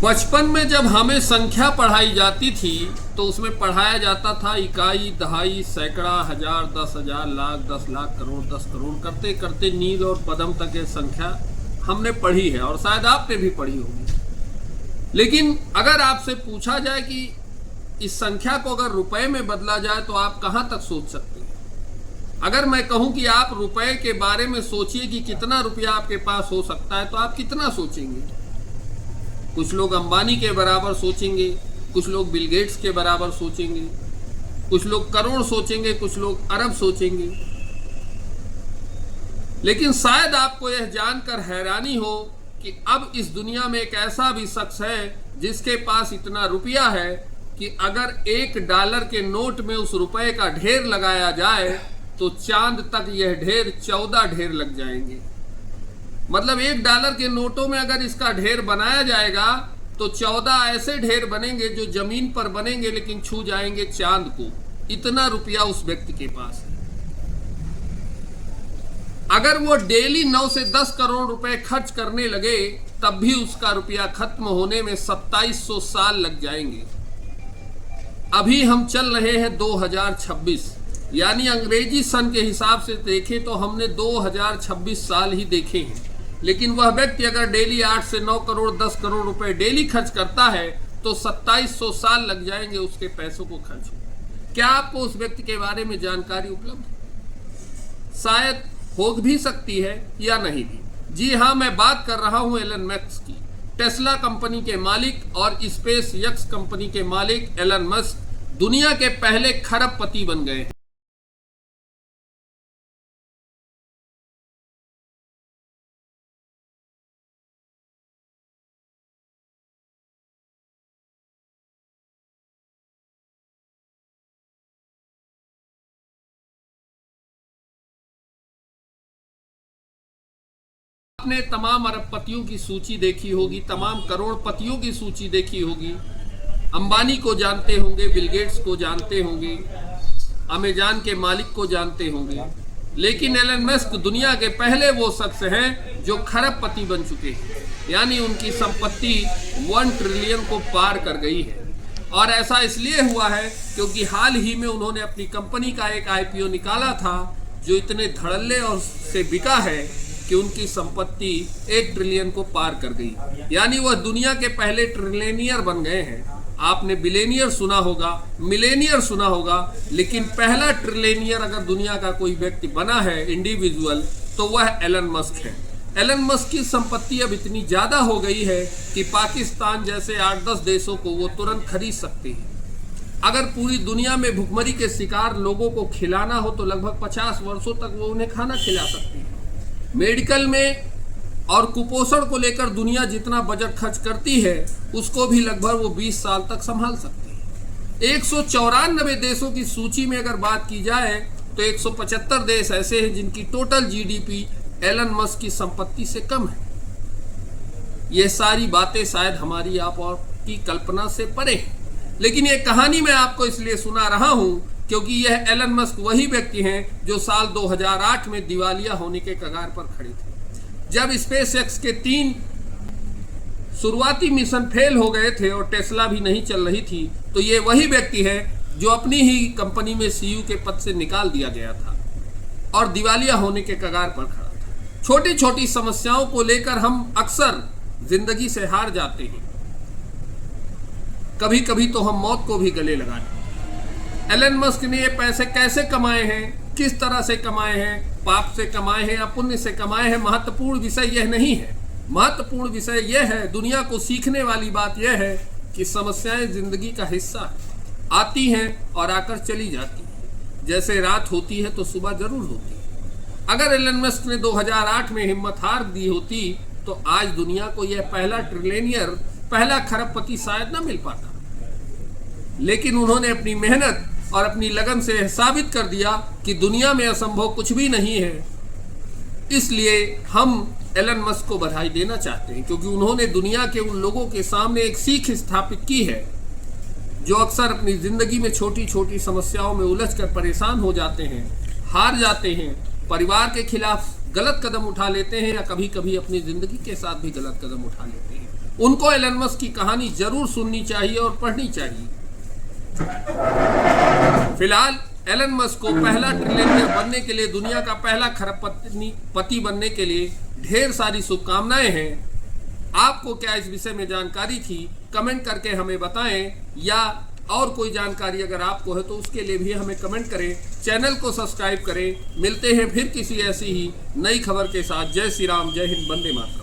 बचपन में जब हमें संख्या पढ़ाई जाती थी तो उसमें पढ़ाया जाता था इकाई, दहाई, सैकड़ा, हजार, 10,000, लाख, 10 लाख, करोड़, 10 करोड़ करते करते नील और पदम तक ये संख्या हमने पढ़ी है और शायद आपने भी पढ़ी होगी। लेकिन अगर आपसे पूछा जाए कि इस संख्या को अगर रुपए में बदला जाए तो आप कहां तक सोच सकते हैं? अगर मैं कहूं कि आप रुपए के बारे में सोचिए कि कितना रुपया आपके पास हो सकता है, तो आप कितना सोचेंगे? कुछ लोग अंबानी के बराबर सोचेंगे, कुछ लोग बिल गेट्स के बराबर सोचेंगे, कुछ लोग करोड़ सोचेंगे, कुछ लोग अरब सोचेंगे। लेकिन शायद आपको यह जानकर हैरानी हो कि अब इस दुनिया में एक ऐसा भी शख्स है जिसके पास इतना रुपया है कि अगर $1 के नोट में उस रुपए का ढेर लगाया जाए तो चांद तक यह ढेर 14 ढेर लग जाएंगे। मतलब $1 के नोटों में अगर इसका ढेर बनाया जाएगा तो 14 ऐसे ढेर बनेंगे जो जमीन पर बनेंगे लेकिन छू जाएंगे चांद को। इतना रुपया उस व्यक्ति के पास है। अगर वो डेली 9 से 10 करोड़ रुपए खर्च करने लगे तब भी उसका रुपया खत्म होने में 2700 साल लग जाएंगे। अभी हम चल रहे हैं 2026, यानी अंग्रेजी सन के हिसाब से देखें तो हमने 2026 साल ही देखे हैं। लेकिन वह व्यक्ति अगर डेली 8 से 9 करोड़ 10 करोड़ रुपए डेली खर्च करता है तो 2700 साल लग जाएंगे उसके पैसों को खर्च। क्या आपको उस व्यक्ति के बारे में जानकारी उपलब्ध है? शायद हो भी सकती है या नहीं भी। जी हाँ, मैं बात कर रहा हूं एलन मस्क की। टेस्ला कंपनी के मालिक और स्पेस एक्स कंपनी के मालिक एलन मस्क दुनिया के पहले खरबपति बन गए हैं। आपने तमाम अरबपतियों की सूची देखी होगी, तमाम करोड़पतियों की सूची देखी होगी। अंबानी को जानते होंगे, बिल गेट्स को जानते होंगे, अमेजॉन के मालिक को जानते होंगे। लेकिन एलन मस्क दुनिया के पहले वो शख्स हैं जो खरबपति बन चुके हैं, यानी उनकी संपत्ति 1 ट्रिलियन को पार कर गई है। और ऐसा इसलिए हुआ है क्योंकि हाल ही में उन्होंने अपनी कंपनी का एक आईपीओ निकाला था जो इतने धड़ल्ले और से बिका है कि उनकी संपत्ति 1 ट्रिलियन को पार कर गई, यानी वह दुनिया के पहले ट्रिलियनियर बन गए हैं। आपने बिलियनियर सुना होगा, मिलेनियर सुना होगा, लेकिन पहला ट्रिलियनियर अगर दुनिया का कोई व्यक्ति बना है इंडिविजुअल तो वह एलन मस्क है। एलन मस्क की संपत्ति अब इतनी ज्यादा हो गई है कि पाकिस्तान जैसे 8-10 देशों को वो तुरंत खरीद सकते हैं। अगर पूरी दुनिया में भुखमरी के शिकार लोगों को खिलाना हो तो लगभग 50 वर्षों तक वो उन्हें खाना खिला सकते हैं। मेडिकल में और कुपोषण को लेकर दुनिया जितना बजट खर्च करती है उसको भी लगभग वो 20 साल तक संभाल सकती है। 194 देशों की सूची में अगर बात की जाए तो 175 देश ऐसे हैं जिनकी टोटल जीडीपी एलन मस्क की संपत्ति से कम है। ये सारी बातें शायद हमारी आप और की कल्पना से परे हैं, लेकिन ये कहानी मैं आपको इसलिए सुना रहा हूं क्योंकि यह एलन मस्क वही व्यक्ति हैं जो साल 2008 में दिवालिया होने के कगार पर खड़े थे। जब स्पेस एक्स के 3 शुरुआती मिशन फेल हो गए थे और टेस्ला भी नहीं चल रही थी, तो ये वही व्यक्ति है जो अपनी ही कंपनी में सीईओ के पद से निकाल दिया गया था और दिवालिया होने के कगार पर खड़ा था। छोटी छोटी समस्याओं को लेकर हम अक्सर जिंदगी से हार जाते हैं, कभी कभी तो हम मौत को भी गले लगाते हैं। एलन मस्क ने ये पैसे कैसे कमाए हैं, किस तरह से कमाए हैं, पाप से कमाए हैं या पुण्य से कमाए हैं, महत्वपूर्ण विषय यह नहीं है। महत्वपूर्ण विषय यह है, दुनिया को सीखने वाली बात यह है कि समस्याएं जिंदगी का हिस्सा है, आती हैं और आकर चली जाती हैं। जैसे रात होती है तो सुबह जरूर होती है। अगर एलन मस्क ने 2008 में हिम्मत हार दी होती तो आज दुनिया को यह पहला ट्रिलियनियर, पहला खरबपति शायद न मिल पाता। लेकिन उन्होंने अपनी मेहनत और अपनी लगन से साबित कर दिया कि दुनिया में असंभव कुछ भी नहीं है। इसलिए हम एलन मस्क को बधाई देना चाहते हैं क्योंकि उन्होंने दुनिया के उन लोगों के सामने एक सीख स्थापित की है जो अक्सर अपनी जिंदगी में छोटी छोटी समस्याओं में उलझकर परेशान हो जाते हैं, हार जाते हैं, परिवार के खिलाफ गलत कदम उठा लेते हैं या कभी कभी अपनी जिंदगी के साथ भी गलत कदम उठा लेते हैं। उनको एलन मस्क की कहानी जरूर सुननी चाहिए और पढ़नी चाहिए। फिलहाल एलन मस्क को पहला ट्रिलियनियर बनने के लिए, दुनिया का पहला खरबपति बनने के लिए ढेर सारी शुभकामनाएं हैं। आपको क्या इस विषय में जानकारी थी, कमेंट करके हमें बताएं, या और कोई जानकारी अगर आपको है तो उसके लिए भी हमें कमेंट करें। चैनल को सब्सक्राइब करें। मिलते हैं फिर किसी ऐसी ही नई खबर के साथ। जय श्री राम, जय हिंद, वंदे मातरम।